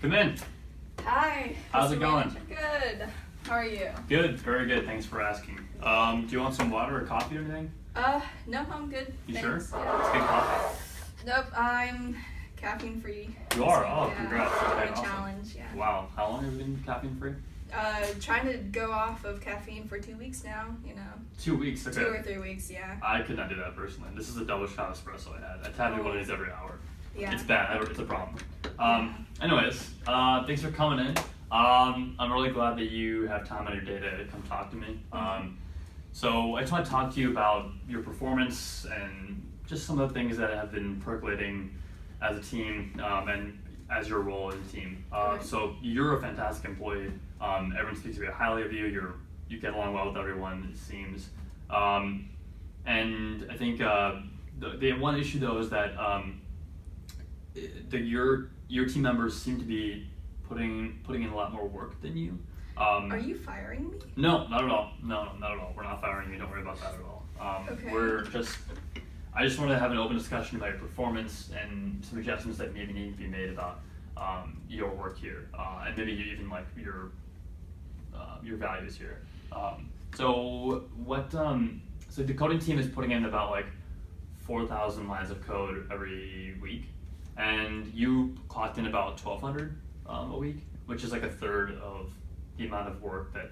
Come in. Hi. How's it going? Good. How are you? Good, very good. Thanks for asking. Do you want some water or coffee or anything? No, I'm good. You Thanks. sure? Yeah. Let's get coffee. Nope, I'm caffeine free. You are? So, Oh, yeah, congrats. it's Okay, a awesome. challenge, yeah. Wow. How long have you been caffeine free? Trying to go off of caffeine for 2 weeks now, 2 weeks. Okay. 2 or 3 weeks, yeah. I could not do that personally. This is a double shot espresso I had. I have one of these every hour. Yeah. It's bad. It's a problem. Anyways, thanks for coming in. I'm really glad that you have time on your day to come talk to me. So I just want to talk to you about your performance and just some of the things that have been percolating as a team and as your role in the team. So you're a fantastic employee. Everyone speaks very highly of you. You get along well with everyone, it seems. And I think the one issue though is that your team members seem to be putting in a lot more work than you. Are you firing me? No, not at all. No, not at all. We're not firing you. Don't worry about that at all. Okay. I just wanted to have an open discussion about your performance and some adjustments that maybe need to be made about your work here, and maybe even like your values here. So the coding team is putting in about like 4,000 lines of code every week, and you clocked in about 1,200 a week, which is like a third of the amount of work that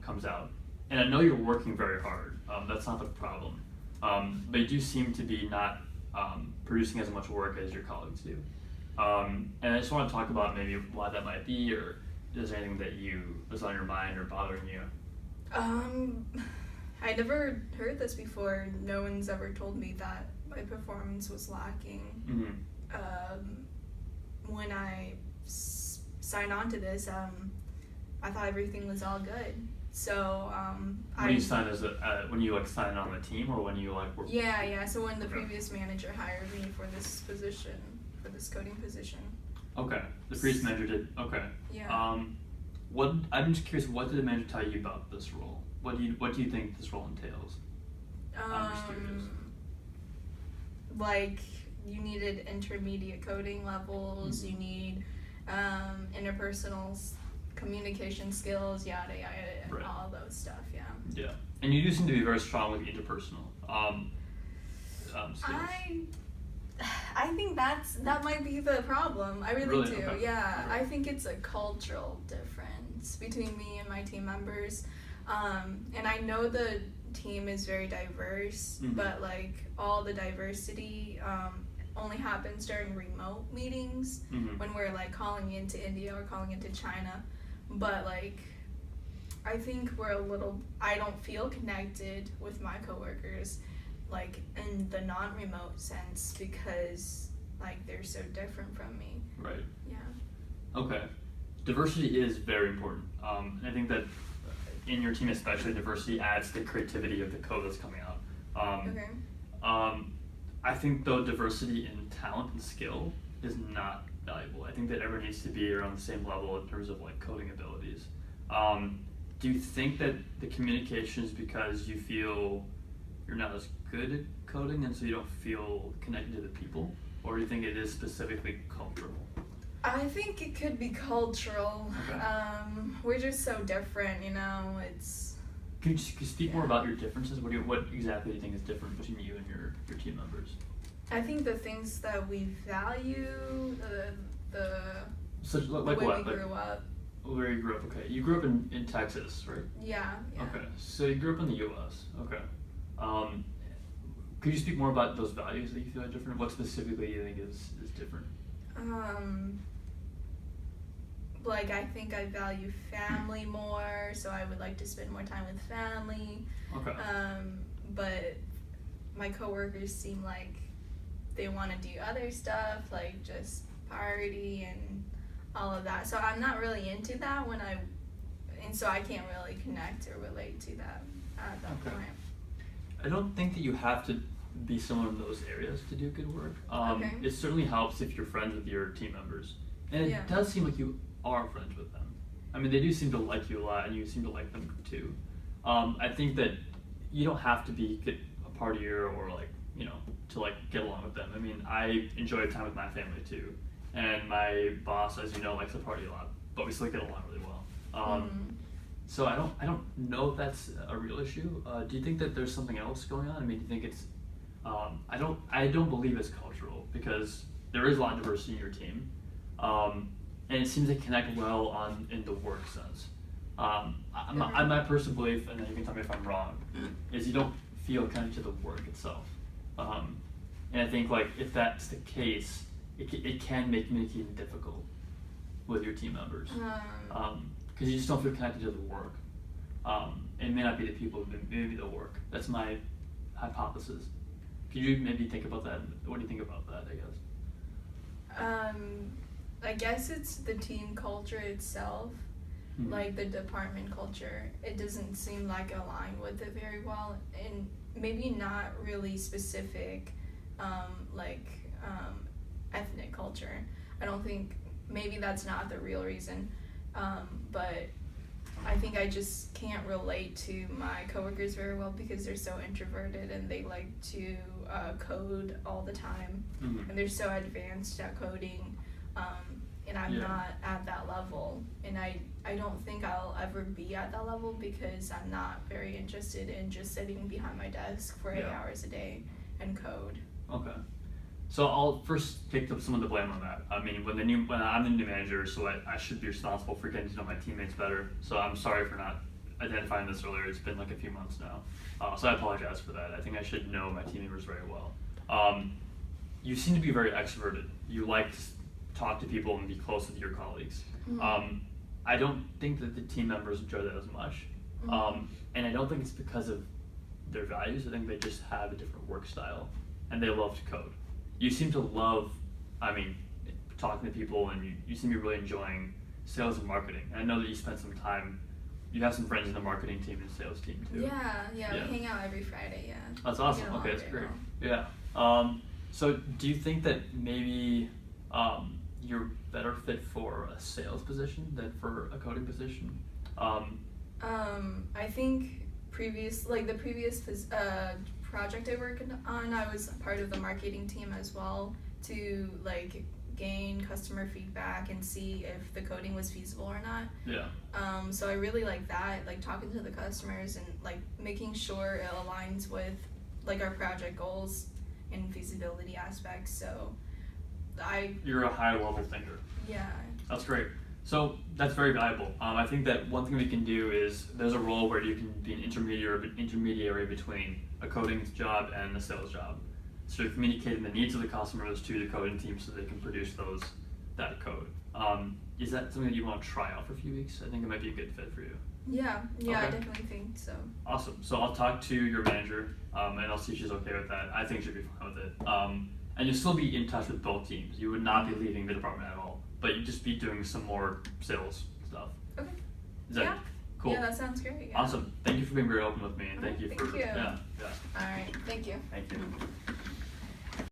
comes out. And I know you're working very hard. That's not the problem. But you do seem to be not producing as much work as your colleagues do. And I just want to talk about maybe why that might be, or is there anything that is on your mind or bothering you? I never heard this before. No one's ever told me that my performance was lacking. When I signed on to this, I thought everything was all good. So when you sign when you sign on the team, or when you work? Yeah. So when the previous manager hired me for this position, for this coding position. Okay. The previous manager did. Okay. Yeah. I'm just curious. What did the manager tell you about this role? What do you think this role entails? I'm just curious. Like, you needed intermediate coding levels. You need interpersonal communication skills, yada yada, right. All those stuff. Yeah. Yeah, and you do seem to be very strong with interpersonal skills. I think that might be the problem. I really do. Okay. Yeah, okay. I think it's a cultural difference between me and my team members, and I know the team is very diverse, but like all the diversity only happens during remote meetings when we're like calling into India or calling into China. But like, I think I don't feel connected with my coworkers like in the non-remote sense, because like they're so different from me. Right. Yeah. Okay. Diversity is very important. And I think that in your team especially, diversity adds to the creativity of the code that's coming out. I think though diversity in talent and skill is not valuable. I think that everyone needs to be around the same level in terms of like coding abilities. Do you think that the communication is because you feel you're not as good at coding and so you don't feel connected to the people? Or do you think it is specifically cultural? I think it could be cultural. Okay. We're just so different, it's... Can you speak more about your differences? What exactly do you think is different between you and your team members? I think the things that we value, Such the like way what? we grew up. Where you grew up? Okay, you grew up in Texas, right? Yeah. Okay, so you grew up in the U.S. Okay. Could you speak more about those values that you feel are different? What specifically you think is different? Like, I think I value family more, so I would like to spend more time with family. Okay. But my coworkers seem like they want to do other stuff, like just party and all of that. So I'm not really into that and so I can't really connect or relate to that at that point. I don't think that you have to be someone in those areas to do good work. It certainly helps if you're friends with your team members. And it does seem like you are friends with them. I mean, they do seem to like you a lot, and you seem to like them too. I think that you don't have to be a partier or to get along with them. I mean, I enjoy time with my family too, and my boss, as you know, likes to party a lot, but we still get along really well. So I don't know if that's a real issue. Do you think that there's something else going on? I mean, do you think it's I don't believe it's cultural, because there is a lot of diversity in your team, and it seems to connect well in the work sense. My personal belief, and then you can tell me if I'm wrong, is you don't feel connected to the work itself. And I think, like, if that's the case, it can make communicating difficult with your team members, because you just don't feel connected to the work. It may not be the people, maybe the work. That's my hypothesis. Could you maybe think about that? What do you think about that, I guess? I guess it's the team culture itself, like the department culture. It doesn't seem like aligned with it very well, and maybe not really specific, ethnic culture. I don't think, maybe that's not the real reason, but I think I just can't relate to my coworkers very well because they're so introverted and they like to code all the time, and they're so advanced at coding, and I'm not at that level, and I don't think I'll ever be at that level because I'm not very interested in just sitting behind my desk for 8 hours a day and code. Okay. So I'll first take up some of the blame on that. I mean, when I'm the new manager, so I should be responsible for getting to know my teammates better. So I'm sorry for not identifying this earlier. It's been like a few months now. So I apologize for that. I think I should know my team members very well. You seem to be very extroverted. You like to talk to people and be close with your colleagues. I don't think that the team members enjoy that as much. And I don't think it's because of their values. I think they just have a different work style, and they love to code. You seem to love, talking to people, and you seem to be really enjoying sales and marketing. And I know that you spent some time, you have some friends in the marketing team and sales team too. Yeah, we hang out every Friday, That's awesome. Okay, that's great. Yeah. So do you think that maybe you're better fit for a sales position than for a coding position? I think the previous project I worked on, I was part of the marketing team as well to gain customer feedback and see if the coding was feasible or not. Yeah. So I really like that, talking to the customers and making sure it aligns with our project goals and feasibility aspects. So You're a higher level thinker. Yeah. That's great. So that's very valuable. I think that one thing we can do is there's a role where you can be an intermediary between a coding job and a sales job. So you're communicating the needs of the customers to the coding team so they can produce that code. Is that something that you want to try out for a few weeks? I think it might be a good fit for you. Yeah, Okay. I definitely think so. Awesome. So I'll talk to your manager, and I'll see if she's okay with that. I think she'll be fine with it. And you'll still be in touch with both teams. You would not be leaving the department at all, but you'd just be doing some more sales stuff. Okay. Is that cool? Yeah, that sounds great. Yeah. Awesome. Thank you for being very open with me, and thank you for Thank you. yeah. All right. Thank you. Thank you.